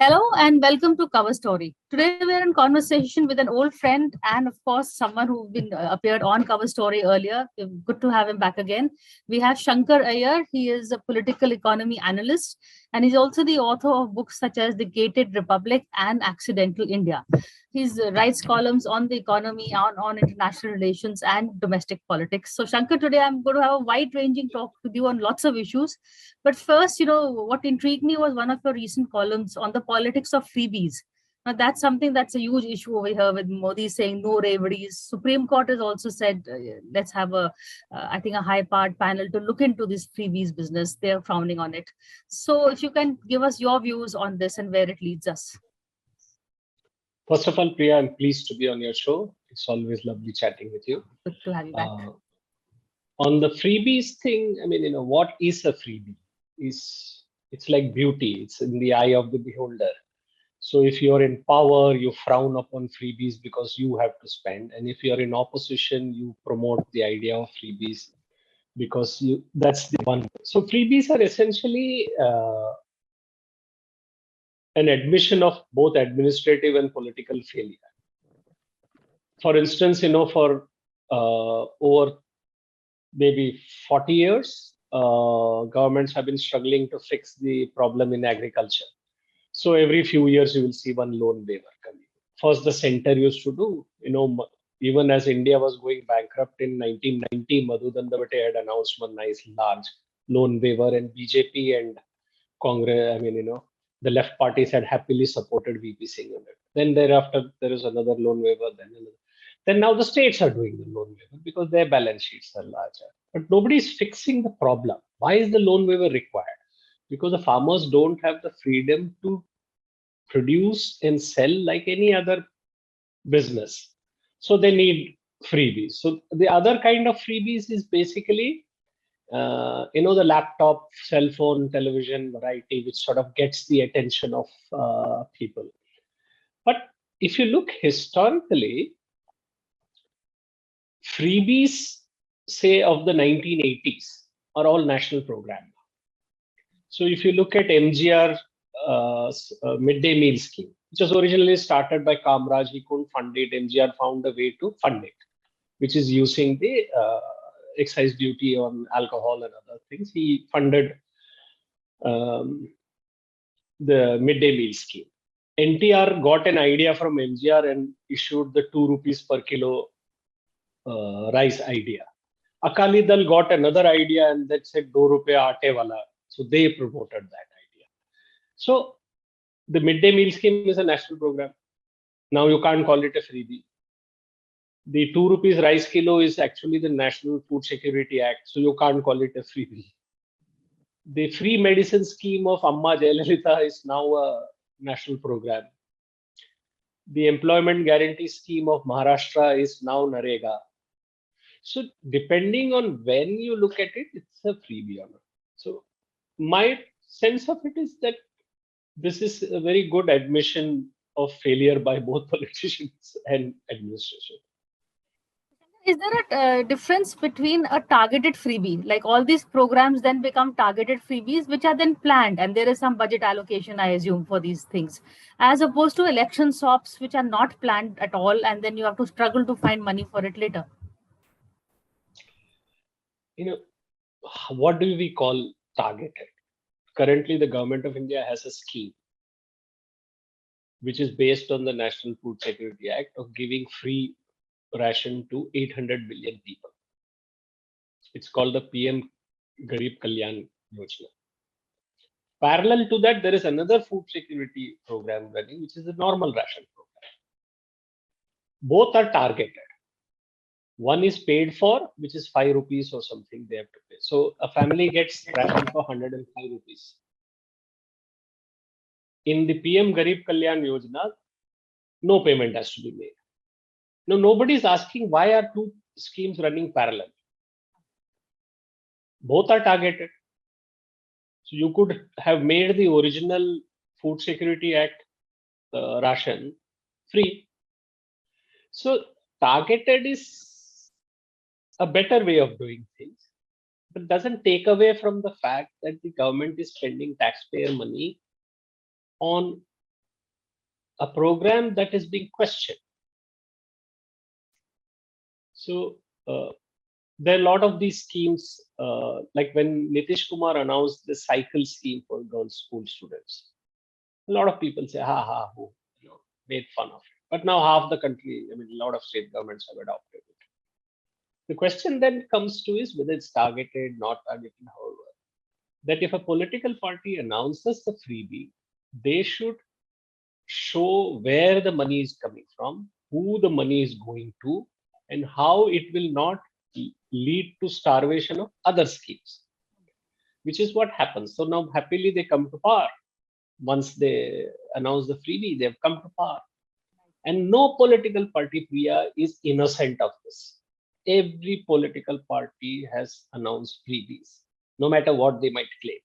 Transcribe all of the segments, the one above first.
Hello and welcome to Cover Story. Today we are in conversation with an old friend and of course someone who been appeared on Cover Story earlier. Good to have him back again. We have Shankar Aiyar. He is a political economy analyst and he's also the author of books such as The Gated Republic and Accidental India. He writes columns on the economy, on international relations and domestic politics. So Shankar, today I'm going to have a wide-ranging talk with you on lots of issues. But first, what intrigued me was one of your recent columns on the politics of freebies. Now, that's something that's a huge issue over here with Modi saying no reveries. Supreme Court has also said, let's have I think, a high-powered panel to look into this freebies business. They're frowning on it. So if you can give us your views on this and where it leads us. First of all, Priya, I'm pleased to be on your show. It's always lovely chatting with you. Good to have you back. On the freebies thing, I mean, what is a freebie? It's like beauty. It's in the eye of the beholder. So if you're in power, you frown upon freebies because you have to spend. And if you're in opposition, you promote the idea of freebies because that's the one. So freebies are essentially an admission of both administrative and political failure. For instance, for over maybe 40 years, governments have been struggling to fix the problem in agriculture. So every few years, you will see one loan waiver coming. First, the center used to do, even as India was going bankrupt in 1990, Madhu Dandavate had announced one nice large loan waiver, and BJP and Congress, the left parties had happily supported VP Singh on it. Then thereafter, there is another loan waiver, then another. Then now the states are doing the loan waiver because their balance sheets are larger. But nobody is fixing the problem. Why is the loan waiver required? Because the farmers don't have the freedom to produce and sell like any other business. So they need freebies. So the other kind of freebies is basically the laptop, cell phone, television variety, which sort of gets the attention of people. But if you look historically, freebies, say, of the 1980s are all national program. So if you look at MGR midday meal scheme, which was originally started by Kamraj, he couldn't fund it. MGR found a way to fund it, which is using the excise duty on alcohol and other things. He funded the midday meal scheme. NTR got an idea from MGR and issued the 2 rupees per kilo rice idea. Akali Dal got another idea and that said 2 rupees aate wala. So they promoted that idea. So the midday meal scheme is a national program. Now you can't call it a freebie. The 2 rupees rice kilo is actually the National Food Security Act, so you can't call it a freebie. The free medicine scheme of Amma Jayalalitha is now a national program. The employment guarantee scheme of Maharashtra is now Narega. So depending on when you look at it, it's a freebie or not. So my sense of it is that this is a very good admission of failure by both politicians and administration. Is there a difference between a targeted freebie, like all these programs then become targeted freebies, which are then planned, and there is some budget allocation, I assume, for these things, as opposed to election swaps, which are not planned at all, and then you have to struggle to find money for it later? What do we call targeted? Currently, the government of India has a scheme which is based on the National Food Security Act of giving free ration to 800 million people. It's called the PM Garib Kalyan Yojana. Parallel to that, there is another food security program running, which is the normal ration program. Both are targeted. One is paid for, which is 5 rupees or something they have to pay. So a family gets ration for 105 rupees. In the PM Garib Kalyan Yojana, no payment has to be made. Now, nobody is asking why are two schemes running parallel. Both are targeted. So you could have made the original Food Security Act ration free. So targeted is a better way of doing things, but doesn't take away from the fact that the government is spending taxpayer money on a program that is being questioned. So there are a lot of these schemes, like when Nitish Kumar announced the cycle scheme for girls' school students. A lot of people say, "Ha ha, who made fun of it." But now half the country, I mean, a lot of state governments have adopted it. The question then comes to is whether it's targeted, not targeted, however. That if a political party announces the freebie, they should show where the money is coming from, who the money is going to, and how it will not lead to starvation of other schemes, which is what happens. So now happily they come to power. Once they announce the freebie, they've come to power. And no political party, Priya, is innocent of this. Every political party has announced freebies, no matter what they might claim.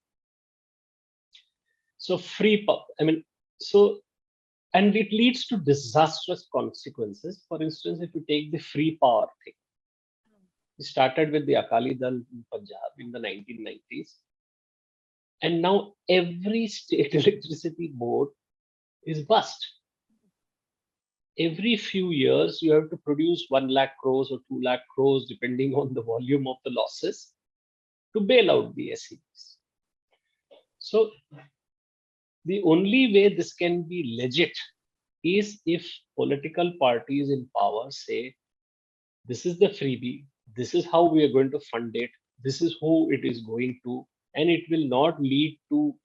So I mean, so, and it leads to disastrous consequences. For instance, if you take the free power thing, it started with the Akali Dal in Punjab in the 1990s. And now every state electricity board is bust. Every few years, you have to produce 1 lakh crores or 2 lakh crores, depending on the volume of the losses, to bail out the SEBs. So the only way this can be legit is if political parties in power say, this is the freebie, this is how we are going to fund it, this is who it is going to, and it will not lead to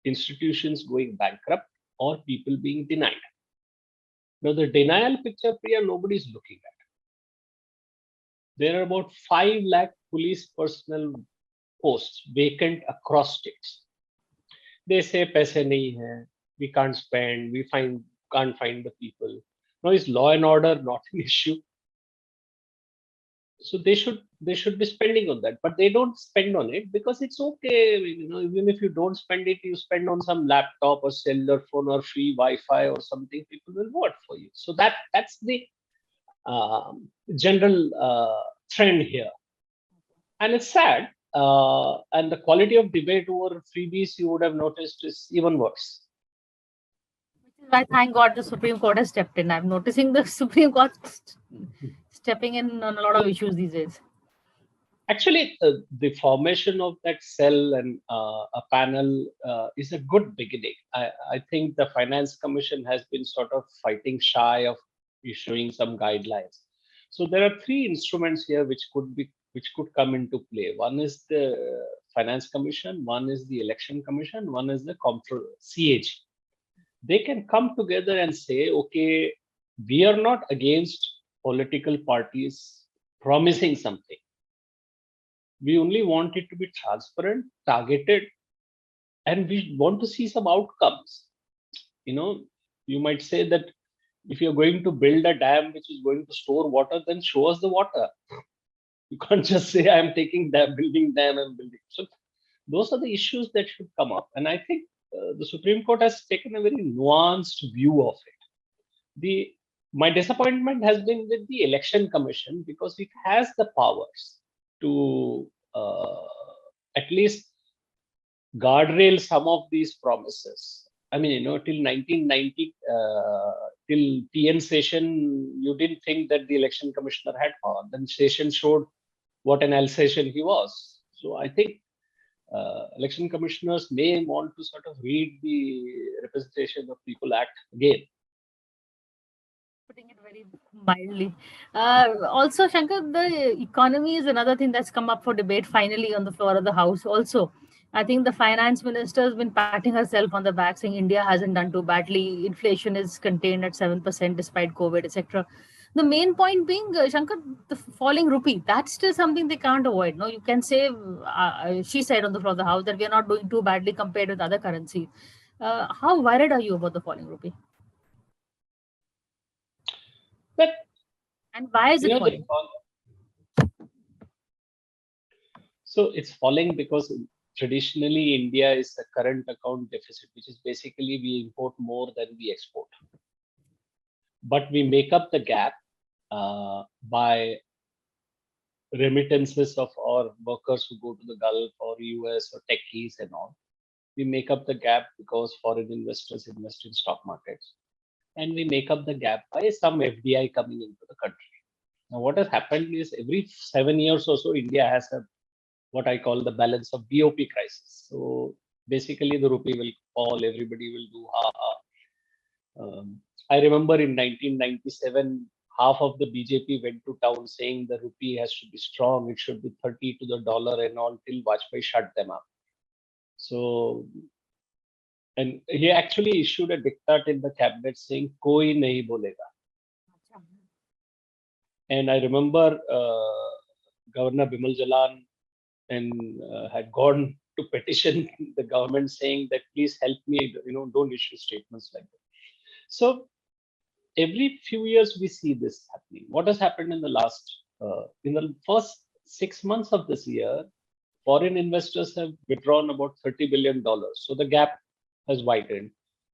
institutions going bankrupt or people being denied. Now, the denial picture, Priya, nobody is looking at. There are about 5 lakh police personnel posts vacant across states. They say, paise nahi hai, we can't spend, can't find the people. Now, is law and order not an issue? So they should be spending on that, but they don't spend on it because it's okay. Even if you don't spend it, you spend on some laptop or cellular phone or free Wi-Fi or something. People will vote for you. So that's the general trend here, and it's sad. And the quality of debate over freebies, you would have noticed, is even worse. Which is why, thank God, the Supreme Court has stepped in. I'm noticing the Supreme Court stepping in on a lot of issues these days. Actually, the formation of that cell and a panel is a good beginning. I think the Finance Commission has been sort of fighting shy of issuing some guidelines. So there are three instruments here which could come into play. One is the Finance Commission, one is the Election Commission, one is the CAG. They can come together and say, okay, we are not against political parties promising something. We only want it to be transparent, targeted, and we want to see some outcomes. You might say that if you're going to build a dam which is going to store water, then show us the water. You can't just say, I'm taking that, building dam and building. So those are the issues that should come up. And I think the Supreme Court has taken a very nuanced view of it. My disappointment has been with the Election Commission because it has the powers to at least guardrail some of these promises. I mean, till 1990, till TN session, you didn't think that the election commissioner had power. Then session showed what an Alsatian he was. So I think election commissioners may want to sort of read the Representation of People Act again. Putting it very mildly. Also, Shankar, the economy is another thing that's come up for debate finally on the floor of the House. Also, I think the finance minister has been patting herself on the back, saying India hasn't done too badly. Inflation is contained at 7% despite COVID, etc. The main point being, Shankar, the falling rupee. That's still something they can't avoid. No, you can say, she said on the floor of the House that we are not doing too badly compared with other currencies. How worried are you about the falling rupee? But and why is it falling? So it's falling because traditionally India is a current account deficit, which is basically we import more than we export. But we make up the gap by remittances of our workers who go to the Gulf or US or techies and all. We make up the gap because foreign investors invest in stock markets. and we make up the gap by some FDI coming into the country. Now, what has happened is every 7 years or so, India has a what I call the balance of BOP crisis. So basically, the rupee will fall, everybody will do ha ha. I remember in 1997, half of the BJP went to town saying the rupee has to be strong, it should be 30 to the dollar and all, till Vajpayee shut them up. So, and he actually issued a diktat in the cabinet saying, "Koi nahi bolega." And I remember Governor Bimal Jalan had gone to petition the government saying that please help me, don't issue statements like that. So every few years we see this happening. What has happened in the first 6 months of this year, foreign investors have withdrawn about $30 billion. So the gap has widened.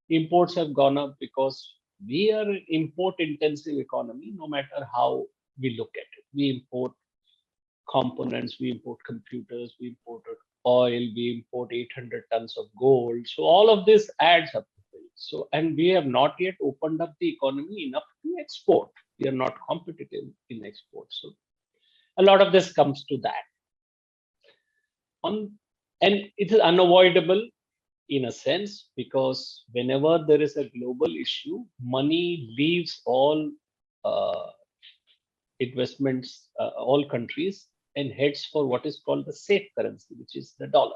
Imports have gone up because we are an import intensive economy, no matter how we look at it. We import components, we import computers, we imported oil, we import 800 tons of gold. So all of this adds up. So, and we have not yet opened up the economy enough to export. We are not competitive in export. So a lot of this comes to that. And it is unavoidable in a sense, because whenever there is a global issue, money leaves all investments, all countries, and heads for what is called the safe currency, which is the dollar.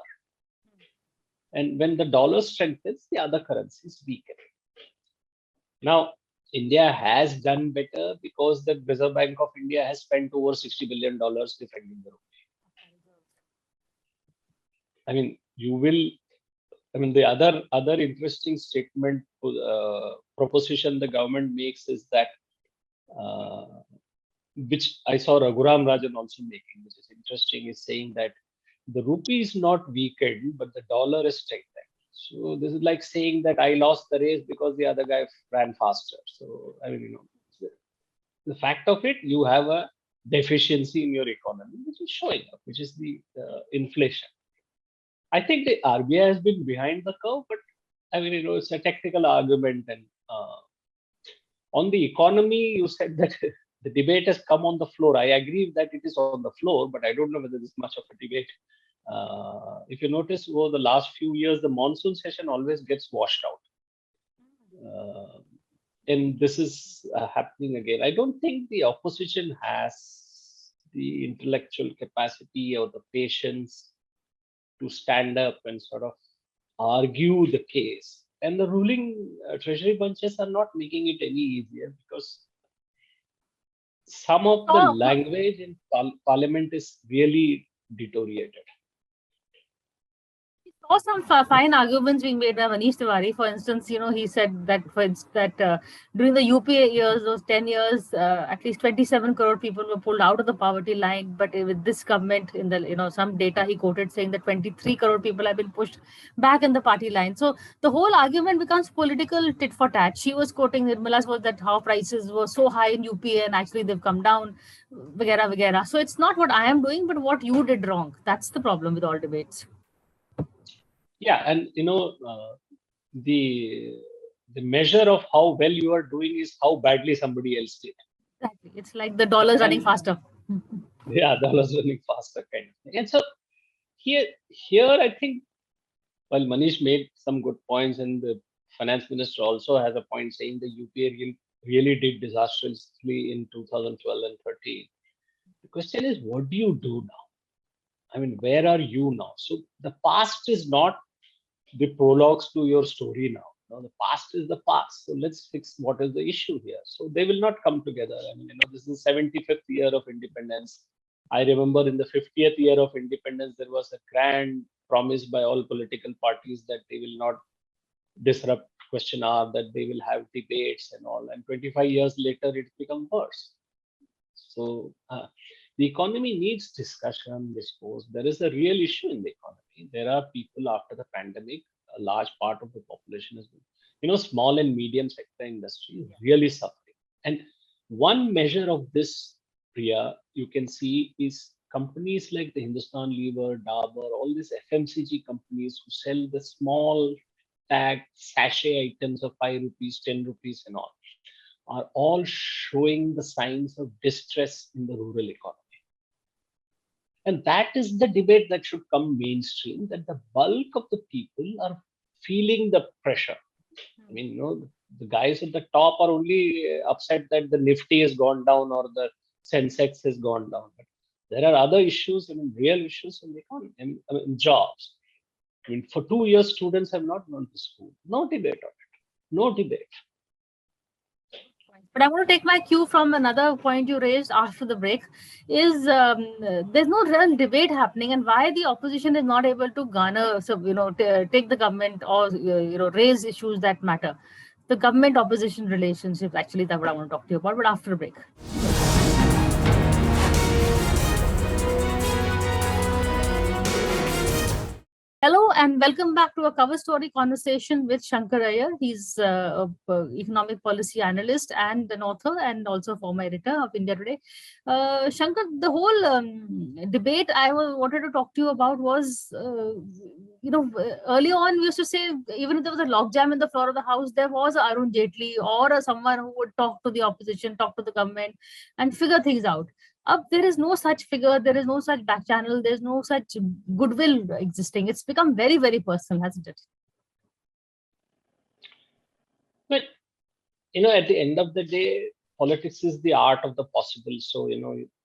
And when the dollar strengthens, the other currencies weaken. Now, India has done better because the Reserve Bank of India has spent over $60 billion defending the rupee. I mean, the other interesting statement, proposition the government makes is that, which I saw Raghuram Rajan also making, which is interesting, is saying that the rupee is not weakened, but the dollar is strengthened. So this is like saying that I lost the race because the other guy ran faster. So the fact of it, you have a deficiency in your economy, which is showing up, which is the inflation. I think the RBI has been behind the curve, but it's a technical argument. And on the economy, you said that the debate has come on the floor. I agree that it is on the floor, but I don't know whether there's much of a debate. If you notice, over the last few years, the monsoon session always gets washed out. And this is happening again. I don't think the opposition has the intellectual capacity or the patience to stand up and sort of argue the case. And the ruling treasury bunches are not making it any easier, because some of the language in parliament is really deteriorated. Saw some fine arguments being made by Manish Tiwari. For instance, he said that during the UPA years, those 10 years, at least 27 crore people were pulled out of the poverty line. But with this government, in the some data he quoted saying that 23 crore people have been pushed back in the party line. So the whole argument becomes political tit for tat. She was quoting Nirmala's was that how prices were so high in UPA and actually they've come down, vagera, vagera. So it's not what I am doing, but what you did wrong. That's the problem with all debates. Yeah, and the measure of how well you are doing is how badly somebody else did. Exactly, it's like the dollar's running faster. Yeah, dollars running faster kind of thing. And so here I think, well, Manish made some good points, and the finance minister also has a point saying the UPA really did disastrously in 2012 and 13. The question is, what do you do now? Where are you now? So the past is not the prologues to your story now. The past is the past. So let's fix what is the issue here. So they will not come together. This is the 75th year of independence. I remember in the 50th year of independence, there was a grand promise by all political parties that they will not disrupt question hour, that they will have debates and all. And 25 years later, it's become worse. So the economy needs discussion, discourse. There is a real issue in the economy. There are people after the pandemic, a large part of the population has been, small and medium sector industry is really suffering. And one measure of this, Priya, you can see is companies like the Hindustan Lever, Dabur, all these FMCG companies who sell the small packed sachet items of 5 rupees, 10 rupees, and all are all showing the signs of distress in the rural economy. And that is the debate that should come mainstream, that the bulk of the people are feeling the pressure. I mean, the guys at the top are only upset that the Nifty has gone down or the Sensex has gone down. But there are other issues, real issues in the economy, in jobs. I mean, for 2 years, students have not gone to school. No debate on it. No debate. But I want to take my cue from another point you raised after the break. Is there's no real debate happening, and why the opposition is not able to garner, take the government or raise issues that matter. The government opposition relationship. Actually, that's what I want to talk to you about. But after the break. Hello and welcome back to a cover story conversation with Shankar Aiyar. He's an economic policy analyst and an author and also former editor of India Today. Shankar, the whole debate I wanted to talk to you about was, early on we used to say even if there was a logjam in the floor of the house, there was a Arun Jaitley or someone who would talk to the opposition, talk to the government and figure things out. There is no such figure, there is no such back channel, there's no such goodwill existing. It's become very, very personal, hasn't it? But, at the end of the day, politics is the art of the possible. So,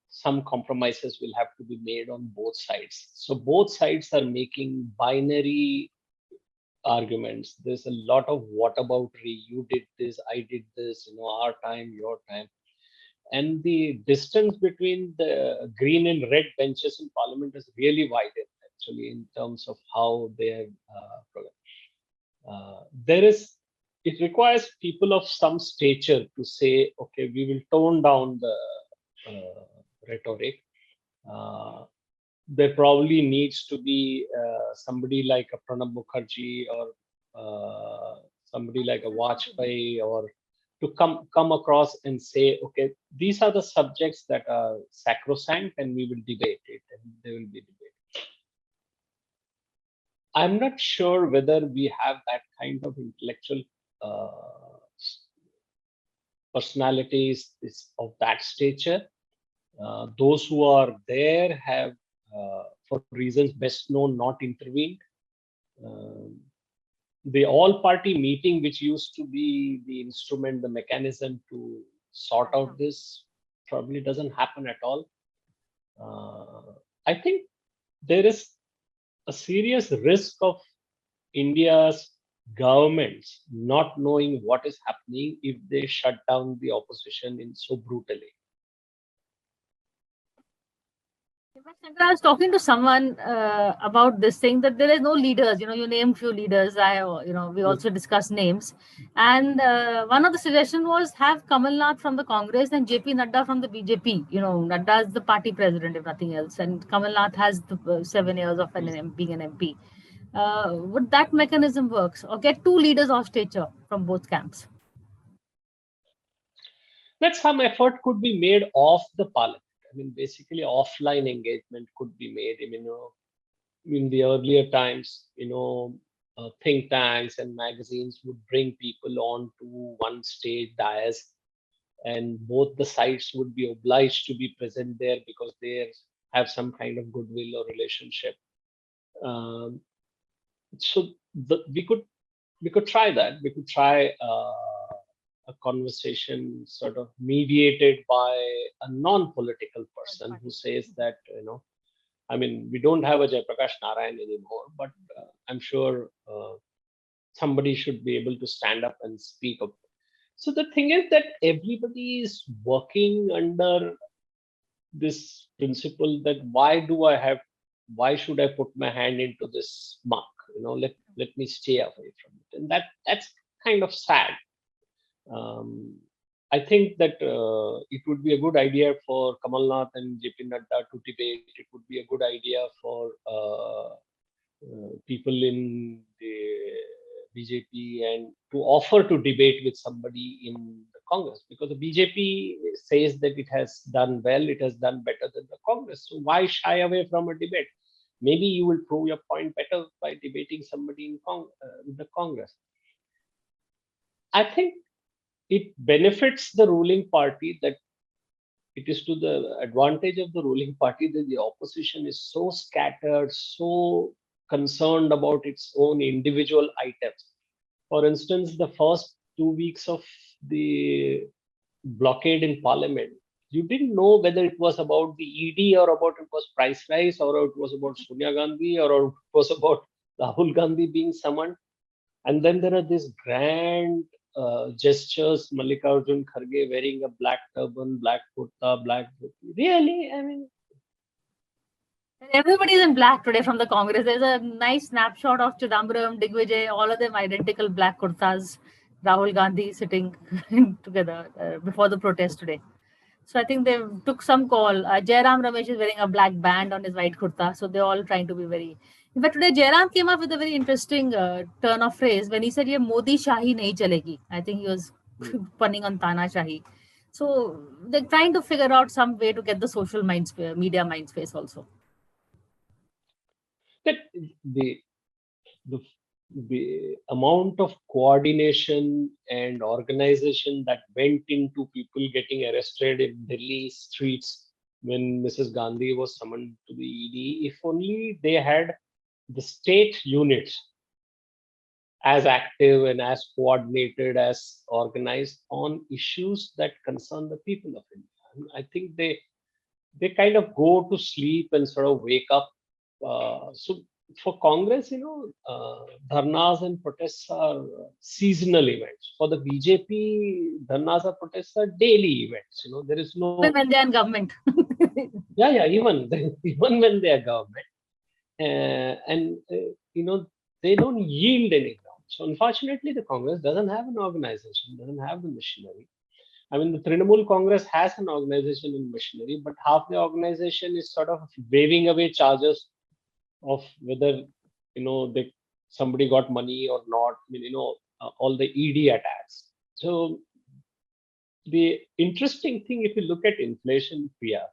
some compromises will have to be made on both sides. So both sides are making binary arguments. There's a lot of whataboutery. You did this, I did this, our time, your time. And the distance between the green and red benches in parliament is really widened, actually, in terms of how they have it requires people of some stature to say, okay, we will tone down the rhetoric. There probably needs to be somebody like a Pranab Mukherjee or somebody like a Vajpayee or to come across and say, okay, these are the subjects that are sacrosanct and we will debate it and there will be debate. I'm not sure whether we have that kind of intellectual personalities of that stature. Those who are there have, for reasons best known, not intervened. The all-party meeting, which used to be the instrument, the mechanism to sort out this, probably doesn't happen at all. I think there is a serious risk of India's governments not knowing what is happening if they shut down the opposition in so brutally. I was talking to someone about this thing that there is no leaders. You named few leaders. We also discussed names, and one of the suggestions was have Kamal Nath from the Congress and JP Nadda from the BJP. Nadda is the party president, if nothing else, and Kamal Nath has the 7 years of being an MP. Would that mechanism works, or get two leaders of stature from both camps? That some effort could be made off the parliament. I mean, basically, offline engagement could be made. I mean, in the earlier times, think tanks and magazines would bring people on to one stage dais, and both the sides would be obliged to be present there because they have some kind of goodwill or relationship. So we could try that. We could try a conversation sort of mediated by a non-political person who says that, I mean, we don't have a Jayaprakash Narayan anymore, but I'm sure somebody should be able to stand up and speak up. So the thing is that everybody is working under this principle that why should I put my hand into this muck? Let me stay away from it. And that's kind of sad. I think that it would be a good idea for Kamal Nath and JP Nadda to debate. It would be a good idea for people in the BJP and to offer to debate with somebody in the Congress, because the BJP says that it has done well, it has done better than the Congress. So why shy away from a debate? maybe you will prove your point better by debating somebody in with the Congress. I think it benefits the ruling party, that it is to the advantage of the ruling party that the opposition is so scattered, so concerned about its own individual items. For instance, the first 2 weeks of the blockade in Parliament, you didn't know whether it was about the ED or about it was price rise or it was about Sonia Gandhi or it was about Rahul Gandhi being summoned. And then there are these grand gestures, Mallikarjun Kharge wearing a black turban, black kurta, black dhoti. Really? I mean, Everybody's in black today from the Congress. There's a nice snapshot of Chidambaram, Digvijay, all of them identical black kurtas. Rahul Gandhi sitting together before the protest today. So I think they took some call. Jairam Ramesh is wearing a black band on his white kurta. So they're all trying to be very. In fact, today Jairam came up with a very interesting turn of phrase when he said, "Ye Modi Shahi nahi chalegi." I think he was punning on Tana Shahi. So they're trying to figure out some way to get the social media mind space also. that the the amount of coordination and organization that went into people getting arrested in Delhi streets when Mrs. Gandhi was summoned to the ED, if only they had the state units as active and as coordinated, as organized on issues that concern the people of India. And I think they kind of go to sleep and sort of wake up. So for Congress, dharnas and protests are seasonal events. For the BJP, dharnas or protests are daily events. There is no. Even when they're in government. Yeah, even even when they are government, and they don't yield any ground. So unfortunately, the Congress doesn't have an organization, doesn't have the machinery. I mean, the Trinamool Congress has an organization and machinery, but half the organization is sort of waving away charges of whether somebody got money or not. I mean, all the ED attacks. So the interesting thing, if you look at inflation, Priya,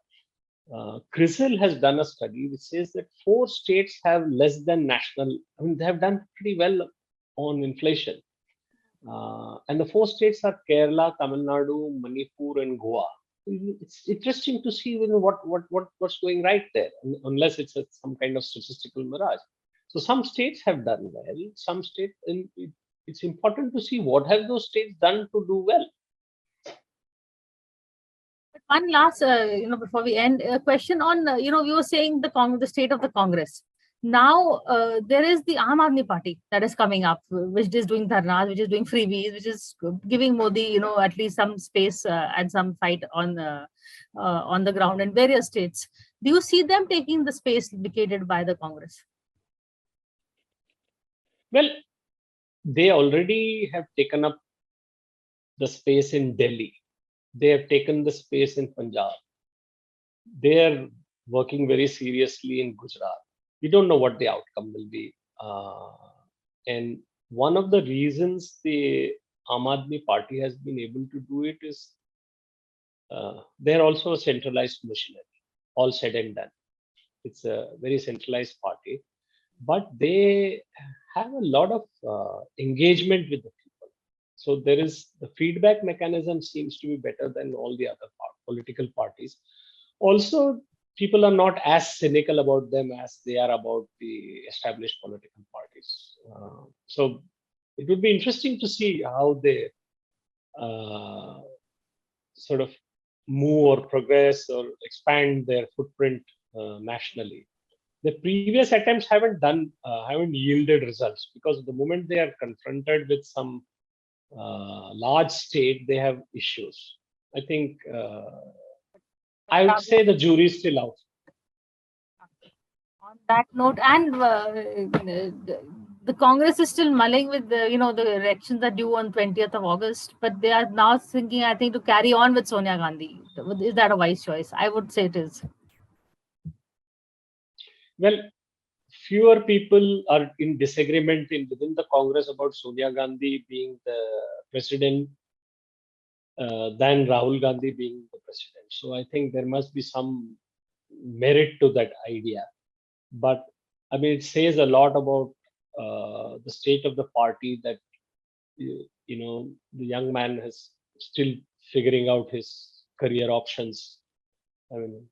CRISIL has done a study which says that 4 states have less than national. I mean, they have done pretty well on inflation. And the 4 states are Kerala, Tamil Nadu, Manipur, and Goa. It's interesting to see what's going right there, unless it's some kind of statistical mirage. So some states have done well. Some states, and it's important to see what have those states done to do well. One last, before we end, a question on, we were saying the state of the Congress. Now, there is the Aam Aadmi Party that is coming up, which is doing dharnas, which is doing freebies, which is giving Modi, at least some space and some fight on the ground in various states. Do you see them taking the space vacated by the Congress? Well, they already have taken up the space in Delhi. They have taken the space in Punjab. They are working very seriously in Gujarat. We don't know what the outcome will be. And one of the reasons the Aam Aadmi Party has been able to do it is they're also a centralized machinery, all said and done. It's a very centralized party, but they have a lot of engagement with the people. So there is the feedback mechanism seems to be better than all the other political parties. Also, people are not as cynical about them as they are about the established political parties. So it would be interesting to see how they sort of move or progress or expand their footprint nationally. The previous attempts haven't yielded results, because the moment they are confronted with some large state, they have issues. I think I would say the jury is still out. On that note, and the Congress is still mulling with the elections are due on 20th of August, but they are now thinking, I think, to carry on with Sonia Gandhi. Is that a wise choice? I would say it is. Well, fewer people are in disagreement within the Congress about Sonia Gandhi being the president than Rahul Gandhi being the president. So I think there must be some merit to that idea. But I mean, it says a lot about the state of the party that the young man is still figuring out his career options. I mean,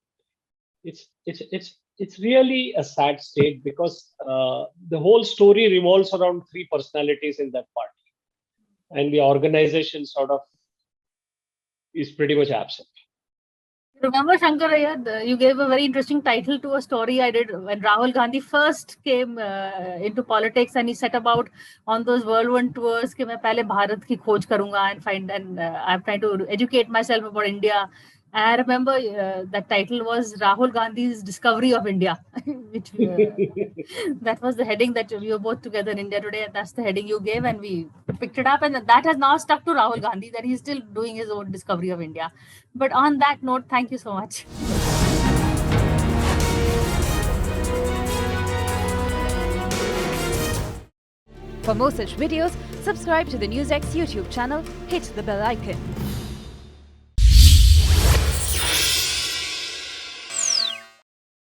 it's really a sad state because the whole story revolves around three personalities in that party, and the organization sort of is pretty much absent. Remember, Shankar Aiyar, you gave a very interesting title to a story I did when Rahul Gandhi first came into politics, and he set about on those whirlwind tours कि मैं पहले भारत की खोज करूंगा and I'm trying to educate myself about India. And I remember that title was Rahul Gandhi's Discovery of India, which that was the heading that we were both together in India Today, and that's the heading you gave, and we picked it up, and that has now stuck to Rahul Gandhi, that he's still doing his own discovery of India. But on that note, thank you so much. For more such videos, subscribe to the NewsX YouTube channel, hit the bell icon.